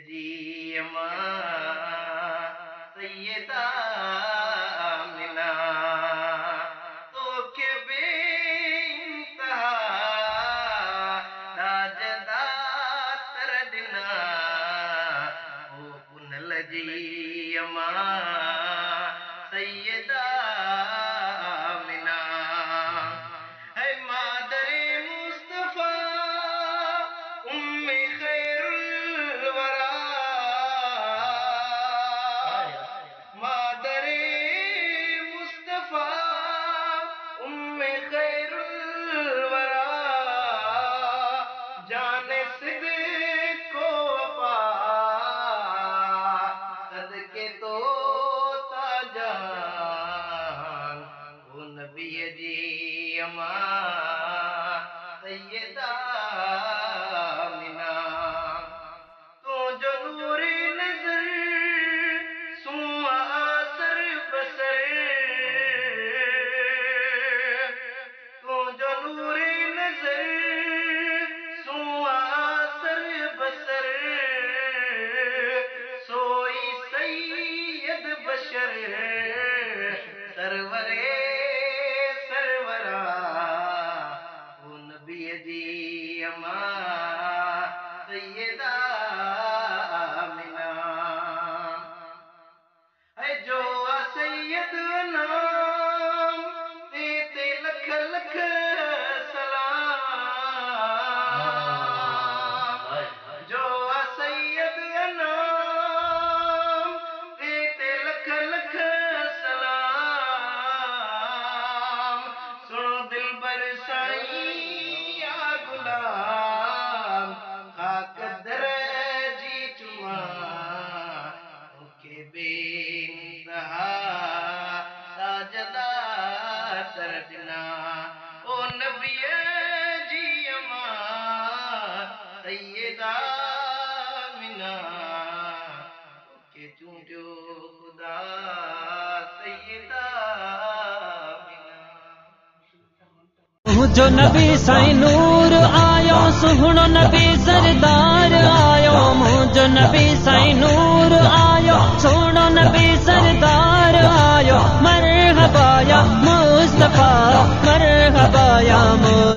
जी अमा सैयदा आमिना तो के बेइंतहा ताजदा तर दिना ओ पुनल जी अमा सैयदा आमिना है मादरे मुस्तफा उम्मे खैरुल वरा मादरे मुस्तफा उम्मे खैरुल वरा जाने सिद्दीक़ को वफा सदके तो ताजान ओ नबी जी अमा सैयदा आमिना तो जो नूरे नजर सुआ असर बसर तो जो नूरे नजर सुआ असर बसर सोई सैयद बशर सरवरे सरवरा ओ नबी जी अमा सैयदा आमिना है जो सैयद नाम ते लख लख सलाम जो सैयद नाम ते लख लख सलाम सुनो दिलबर साईं या गुलाम खाक दर जी चुमा ओके बेइंतहा ताजदा तर दिना ओ नबी जी अमा सैयदा आमिना ओके चूंडियो खुदा सैयदा आमिना जो नबी साईं नूर आयो सुहणो नबी सरदार आयो मुझो नबी साईं नूर आयो सुहणो नबी सरदार आयो मरहबा या मुस्तफा मरहबा या